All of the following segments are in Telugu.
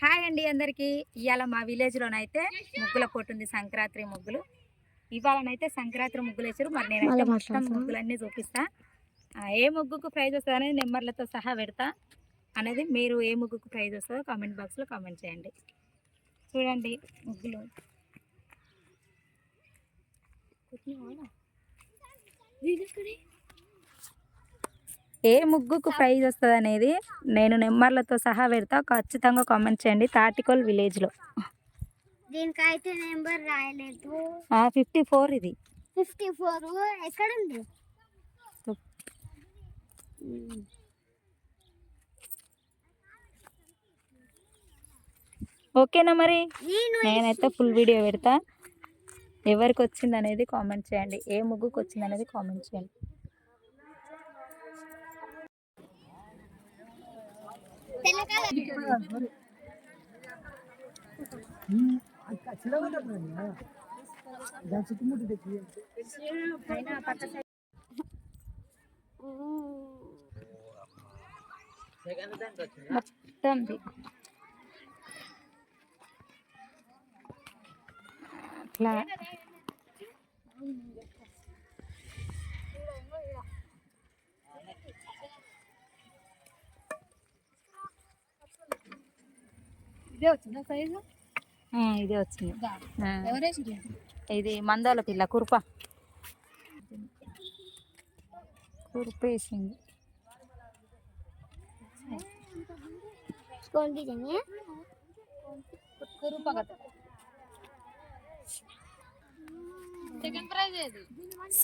హాయ్ అండి అందరికీ. ఇవాళ మా విలేజ్లోనైతే ముగ్గుల పోటీ ఉంది, సంక్రాంతి ముగ్గులు. ఇవాళనైతే సంక్రాంతి ముగ్గులు వేసారు. మరి నేనైతే మొత్తం ముగ్గులన్నీ చూపిస్తా. ఏ ముగ్గుకు ప్రైజ్ వస్తుంది అనేది నెంబర్లతో సహా పెడతా అనేది. మీరు ఏ ముగ్గుకు ప్రైజ్ వస్తుందో కామెంట్ బాక్స్లో కామెంట్ చేయండి. చూడండి ముగ్గులు. ఏ ముగ్గుకు ప్రైజ్ వస్తుంది అనేది నేను నెంబర్లతో సహా పెడతా, ఖచ్చితంగా కామెంట్ చేయండి. తాటికోల్ విలేజ్లో దీనికైతే నెంబర్ రాయలేదు. 54. ఇది 54 ఎక్కడ ఉంది? ఓకేనా? మరి నేనైతే ఫుల్ వీడియో పెడతా. ఎవరికి వచ్చింది అనేది కామెంట్ చేయండి. ఏ ముగ్గుకు వచ్చింది అనేది కామెంట్ చేయండి. మొత్తం అట్లా ఇదే వచ్చిందా సైజు? ఇదే వచ్చింది. ఇది మందోల పిల్ల కురుప వేసింది.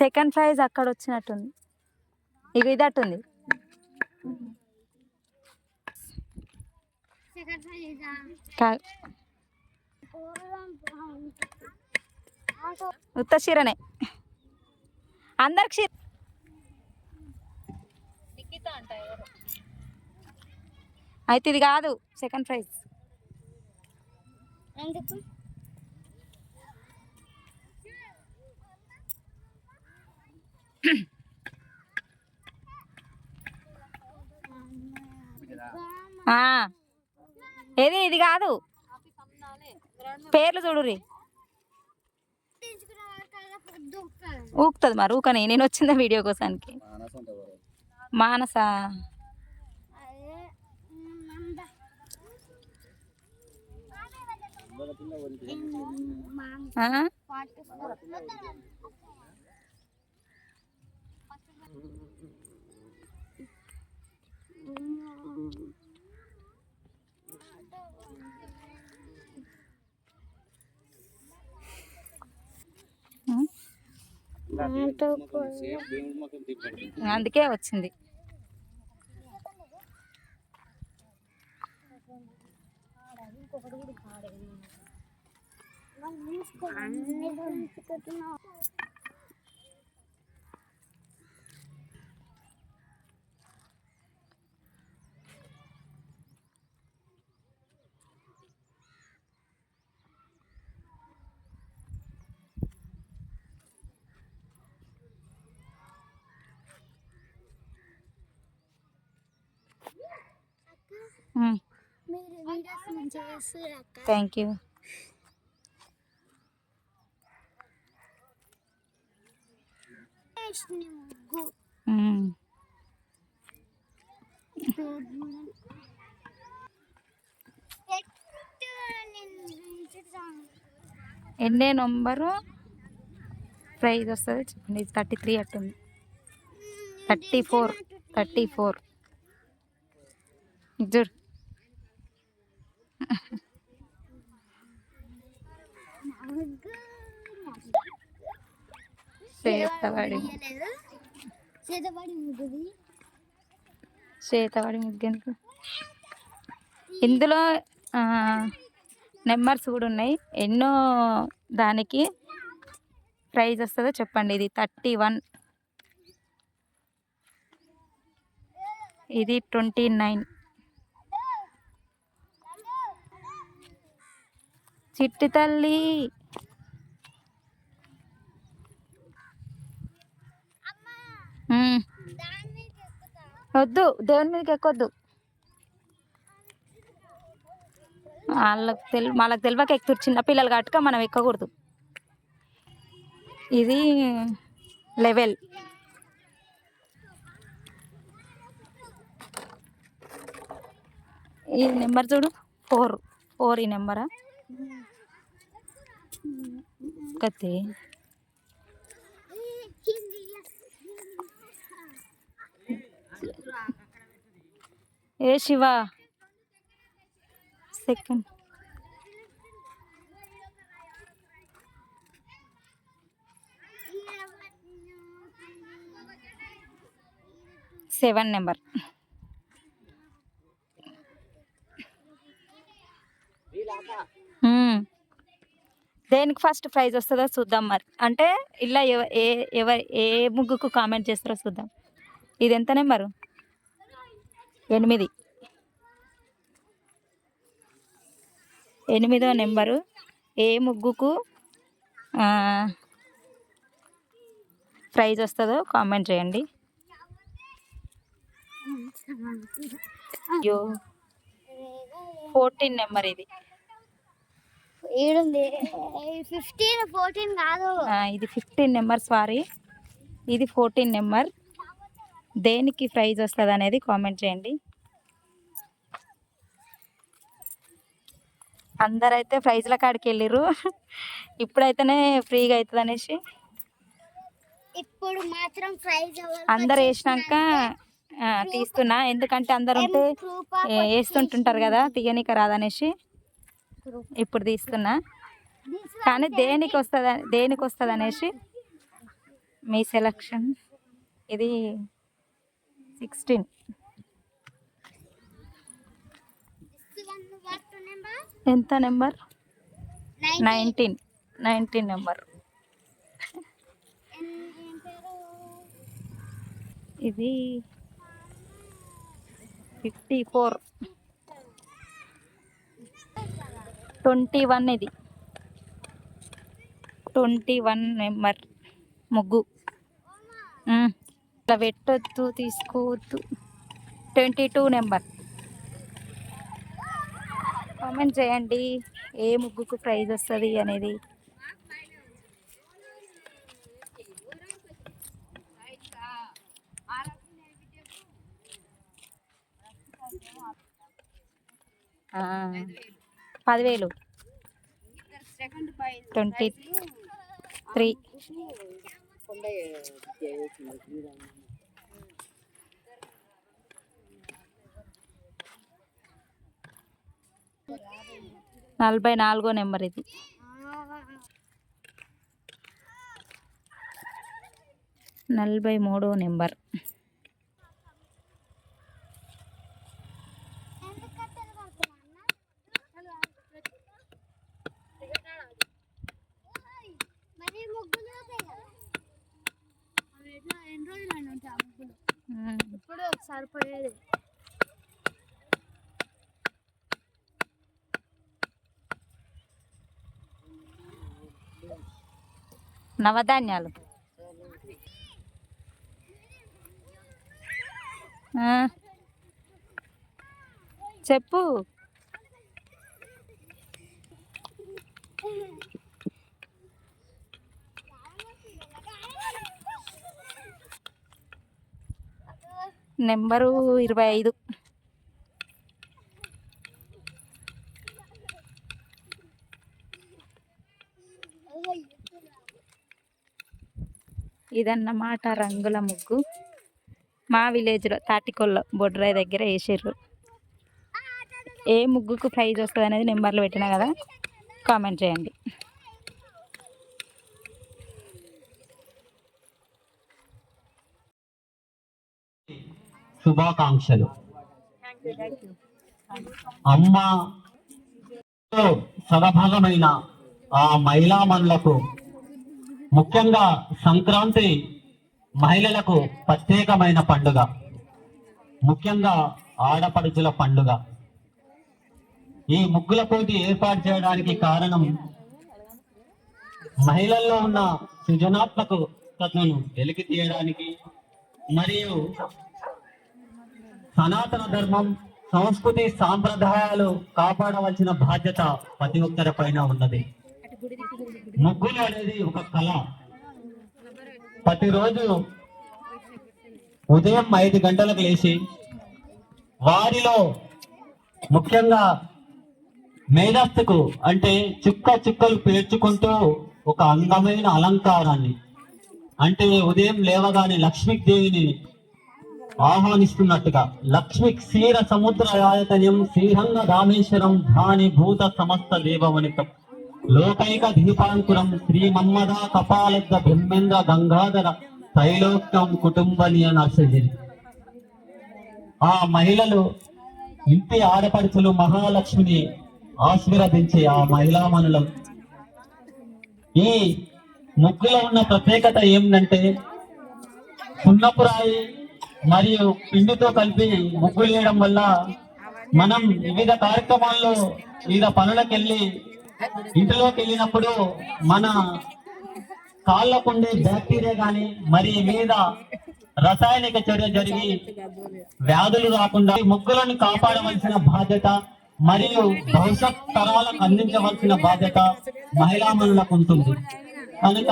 సెకండ్ ప్రైజ్ అక్కడ వచ్చినట్టుంది. ఇక ఇది అట్టుంది. ఉత్త చీరనే అందరికి చీర. అయితే ఇది కాదు సెకండ్ ప్రైజ్. ఏది ఇది కాదు, పేర్లు చూడుర్రి. ఊకుతుంది మరి, ఊకని నేను వచ్చిందా వీడియో కోసానికి. మానస అందుకే వచ్చింది. Thank you. ఎన్నే నంబరు ప్రైజ్ వస్తుంది చెప్పండి. 33 అట్టుంది. 34 చూడు. చేతవాడి ముగ్గు ఇందులో నెంబర్స్ కూడా ఉన్నాయి. ఎన్నో దానికి ప్రైజ్ వస్తుందో చెప్పండి. ఇది 31, ఇది 29. చిట్టి తల్లి వద్దు, దేవుని మీదకి ఎక్కొద్దు. వాళ్ళకి తెలియక ఎక్కుతారు. చిన్నపిల్లలు కట్టుక మనం ఎక్కకూడదు. ఇది లెవెల్. ఈ నెంబర్ చూడు, 4 ఈ నెంబరా కత్తి. ఏ శివ సెకండ్. Seven number. దేనికి ఫస్ట్ ప్రైజ్ వస్తుందో చూద్దాం మరి. అంటే ఇలా ఏ ముగ్గుకు కామెంట్ చేస్తారో చూద్దాం. ఇది ఎంత నెంబరు? 8. 8వ నెంబరు. ఏ ముగ్గుకు ప్రైజ్ వస్తుందో కామెంట్ చేయండి. అయ్యో 14 నెంబర్. ఇది 15, 14 కాదు. ఇది 15 నెంబర్. సారీ, ఇది 14 నెంబర్. దేనికి ప్రైజ్ వస్తుంది అనేది కామెంట్ చేయండి. అందరైతే ప్రైజ్ల కాడికి వెళ్ళిర్రు. ఇప్పుడైతేనే ఫ్రీగా అవుతుంది అనేసి ఇప్పుడు మాత్రం ప్రైజ్ అందరు వేసినాక తీస్తున్నా. ఎందుకంటే అందరు ఉంటే వేస్తుంటుంటారు కదా, తీయనిక రాదనేసి ఇప్పుడు తీస్తున్నా. కానీ దేనికి వస్తుంది అనేసి మీ సెలక్షన్. ఇది 16. ఎంత నెంబర్? 19 నెంబర్. ఇది 54. 21. ఇది 21 నెంబర్ ముగ్గు. ఇట్లా పెట్టొద్దు, తీసుకోవద్దు. 22 నెంబర్. కామెంట్ చేయండి ఏ ముగ్గుకు ప్రైజ్ వస్తుంది అనేది. ఆ 10,000. 23. నలభై 44వ నెంబర్. ఇది 43వ నెంబర్. ఇప్పుడు ఒకసారి పోయేది. నవధాన్యాలు. చెప్పు. నెంబరు 25. ఇదన్నమాట రంగుల ముగ్గు. మా విలేజ్లో తాటికొల్ల బొడ్రాయి దగ్గర వేసిర్రు. ఏ ముగ్గుకు ప్రైజ్ వస్తుంది అనేది నెంబర్లు పెట్టినా కదా, కామెంట్ చేయండి. శుభాకాంక్షలు. అమ్మ సగభాగమైన ఆ మహిళామణులకు, ముఖ్యంగా సంక్రాంతి మహిళలకు ప్రత్యేకమైన పండుగ, ముఖ్యంగా ఆడపడుచుల పండుగ. ఈ ముగ్గుల పోటీ ఏర్పాటు చేయడానికి కారణం మహిళల్లో ఉన్న సృజనాత్మకతను వెలికి తీయడానికి మరియు సనాతన ధర్మం, సంస్కృతి, సాంప్రదాయాలు కాపాడవలసిన బాధ్యత ప్రతి ఒక్కరి పైన ఉన్నది. ముగ్గులు అనేది ఒక కళ. ప్రతిరోజు ఉదయం 5 గంటలకు లేచి వారిలో ముఖ్యంగా మేధస్సుకు అంటే చుక్కలు పేర్చుకుంటూ ఒక అందమైన అలంకారాన్ని, అంటే ఉదయం లేవగానే లక్ష్మీదేవిని ఆహ్వానిస్తున్నట్టుగా, లక్ష్మి క్షీర సముద్ర ఆయతన్యం శ్రీరంగ రామేశ్వరం ధాని భూత సమస్త దేవవనితం లోకైక దీపాంకురం శ్రీ మన్మద కపాలద్ద బ్రహ్మేంద్ర గంగాధర త్రైలోక్యం కుటుంబనీయ నర్సగిరి. ఆ మహిళలు ఇంటి ఆడపడుచులు మహాలక్ష్మిని ఆశీర్వదించే ఆ మహిళామణులు. ఈ ముగ్గులో ఉన్న ప్రత్యేకత ఏమిటంటే సున్నపురాయి మరియు పిండితో కలిపి ముగ్గులు వేయడం వల్ల మనం వివిధ కార్యక్రమాల్లో వివిధ పనులకు వెళ్ళి ఇంటిలోకి వెళ్ళినప్పుడు మన కాళ్ళకుండే బ్యాక్టీరియా కానీ మరి వివిధ రసాయనిక చర్య జరిగి వ్యాధులు రాకుండా ముగ్గులను కాపాడవలసిన బాధ్యత మరియు భవిష్యత్ తరాలకు అందించవలసిన బాధ్యత మహిళామణులకు ఉంటుంది. కనుక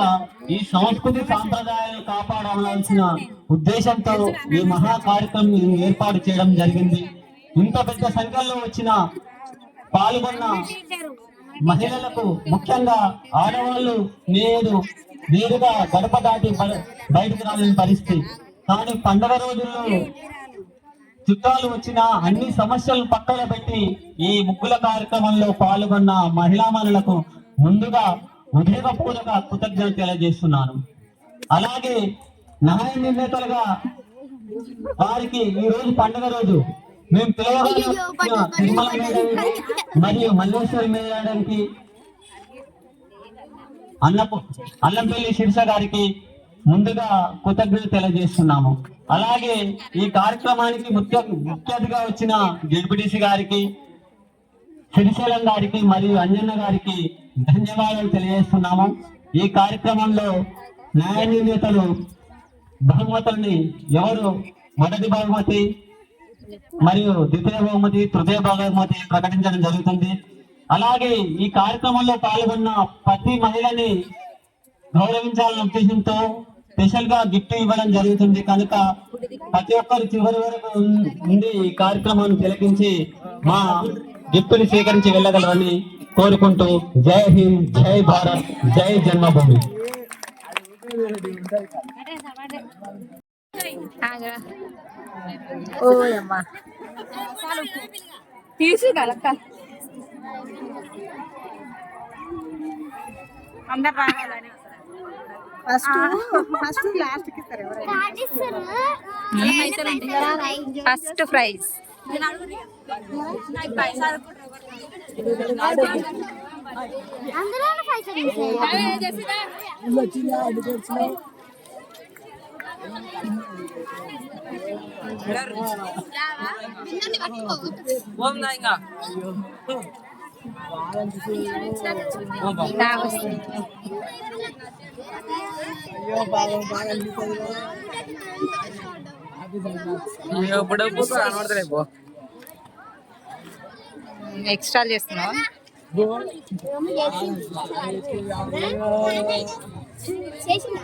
ఈ సంస్కృతి సాంప్రదాయాలను కాపాడవలసిన ఉద్దేశంతో ఈ మహా కార్యక్రమం ఏర్పాటు చేయడం జరిగింది. ఇంత పెద్ద సంఖ్యలో వచ్చిన పాల్గొన్న మహిళలకు, ముఖ్యంగా ఆడవాళ్ళు నేరుగా గడప దాటి బయటకు రాలేని పరిస్థితి. కానీ పండుగ రోజుల్లో చుట్టాలు వచ్చిన అన్ని సమస్యలను పక్కన పెట్టి ఈ ముగ్గుల కార్యక్రమంలో పాల్గొన్న మహిళామణులకు ముందుగా ఉదయపూర్వక కృతజ్ఞతలు తెలియజేస్తున్నాను. అలాగే న్యాయ నిర్ణేతలుగా వారికి ఈ రోజు పండుగ రోజు మేము పిలవగా తిరుమల మేడం మరియు మల్లేశ్వరి మేడానికి, అల్లంపల్లి శిరీష గారికి ముందుగా కృతజ్ఞతలు తెలియజేస్తున్నాము. అలాగే ఈ కార్యక్రమానికి ముఖ్య అతిథిగా వచ్చిన జెడ్పీటీసీ గారికి, శ్రీశైలం గారికి మరియు అంజన్న గారికి ధన్యవాదాలు తెలియజేస్తున్నాము. ఈ కార్యక్రమంలో న్యాయ నిర్ణేతలు బహుమతుల్ని ఎవరు మొదటి బహుమతి మరియు ద్వితీయ బహుమతి, తృతీయ బహుమతి ప్రకటించడం జరుగుతుంది. అలాగే ఈ కార్యక్రమంలో పాల్గొన్న ప్రతి మహిళని గౌరవించాలన్న ఉద్దేశంతో స్పెషల్ గా గిఫ్ట్ ఇవ్వడం జరుగుతుంది. కనుక ప్రతి ఒక్కరు చివరి వరకు ఉండి ఈ కార్యక్రమాన్ని తిలకించి మా గిఫ్ట్ని స్వీకరించి వెళ్ళగలరని కోరుకుంటూ జై హింద్, జై భారత్, జై జన్మభూమి. తీసి కలక్క అందరు రావాలని ఫస్ట్ లాస్ట్ కి ఫస్ట్ ప్రైజ్ అందరూ ఎక్స్ట్రా చేస్తున్నావా? చేసిందా